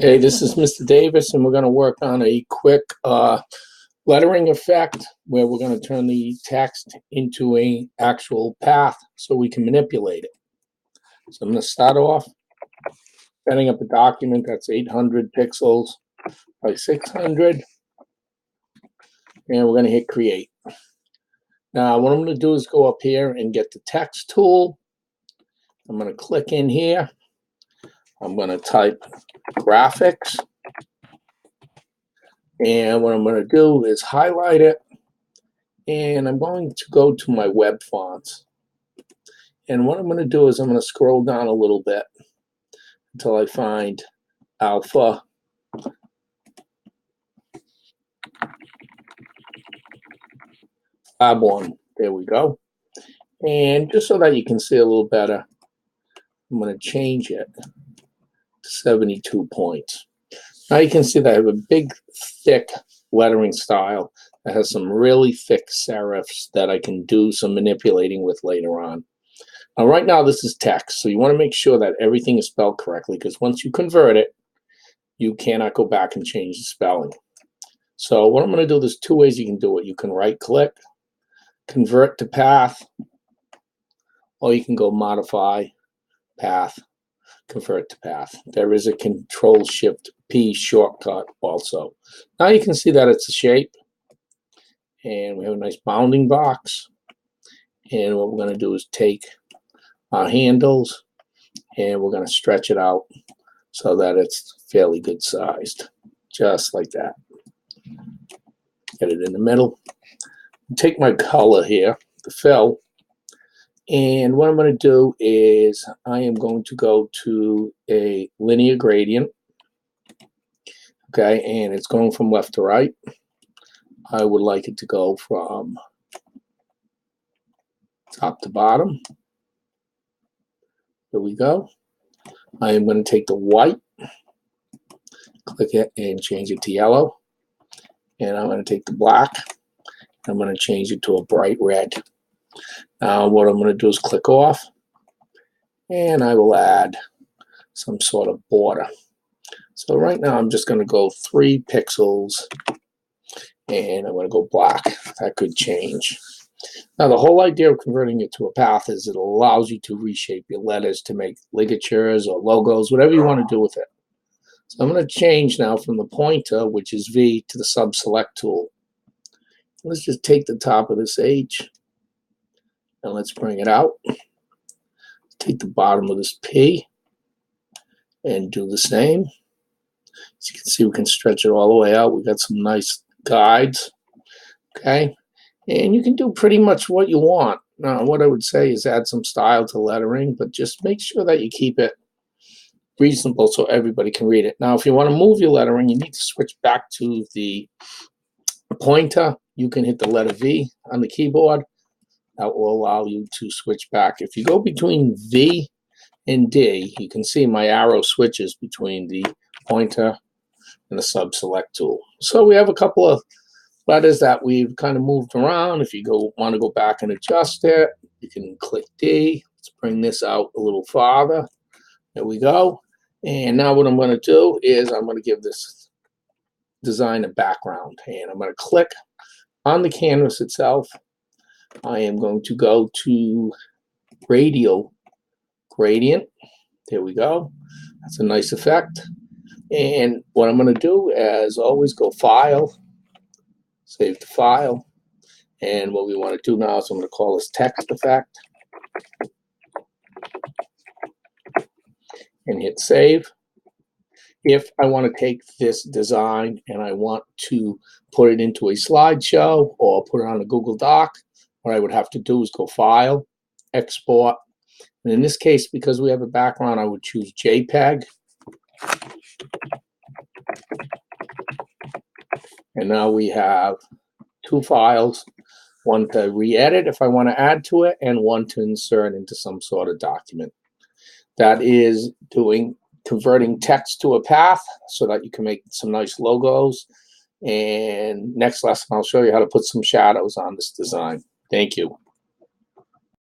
Hey, this is Mr. Davis, and we're going to work on a quick lettering effect where we're going to turn the text into an actual path so we can manipulate it. So I'm going to start off setting up a document that's 800 pixels by 600, and we're going to hit create. Now, what I'm going to do is go up here and get the text tool. I'm going to click in here. I'm going to type graphics. And what I'm going to do is highlight it, and I'm going to go to my web fonts. And what I'm going to do is I'm going to scroll down a little bit until I find Alpha. Fab 1. There we go. And just so that you can see a little better, I'm going to change it to 72 points. Now you can see that I have a big, thick lettering style that has some really thick serifs that I can do some manipulating with later on. Now, right now, this is text, so you want to make sure that everything is spelled correctly, because once you convert it, you cannot go back and change the spelling. So what I'm going to do, there's two ways you can do it. You can right-click, convert to path, or you can go modify, path, convert to path. There is a Control-Shift-P shortcut also. Now you can see that it's a shape, and we have a nice bounding box. And what we're going to do is take our handles, and we're going to stretch it out so that it's fairly good sized, just like that. Get it in the middle. Take my color here, the fill, and what I'm going to do is I am going to go to a linear gradient. Okay, and it's going from left to right. I would like it to go from top to bottom. There we go. I am going to take the white, click it, and change it to yellow. And I'm going to take the black. I'm going to change it to a bright red. Now what I'm going to do is click off, and I will add some sort of border. So right now I'm just going to go 3 pixels, and I'm going to go black. That could change. Now the whole idea of converting it to a path is it allows you to reshape your letters to make ligatures or logos, whatever you want to do with it. So I'm going to change now from the pointer, which is V, to the sub-select tool. Let's just take the top of this H, and let's bring it out. Take the bottom of this P, and do the same. As you can see, we can stretch it all the way out. We got some nice guides. Okay, and you can do pretty much what you want. Now, what I would say is add some style to lettering, but just make sure that you keep it reasonable so everybody can read it. Now, if you want to move your lettering, you need to switch back to the pointer. You can hit the letter V on the keyboard. That will allow you to switch back. If you go between V and D, you can see my arrow switches between the pointer and the sub-select tool. So we have a couple of letters that we've kind of moved around. If you want to go back and adjust it, you can click D. Let's bring this out a little farther. There we go. And now what I'm going to do is I'm going to give this design a background. And I'm going to click on the canvas itself. I am going to go to radial gradient. There we go. That's a nice effect. And what I'm going to do, as always, go File, save the file. And what we want to do now is I'm going to call this text effect. And hit save. If I want to take this design and I want to put it into a slideshow or put it on a Google Doc, what I would have to do is go File, Export. And in this case, because we have a background, I would choose JPEG. And now we have 2 files, one to re-edit if I want to add to it, and one to insert into some sort of document. That is converting text to a path so that you can make some nice logos. And next lesson, I'll show you how to put some shadows on this design. Thank you.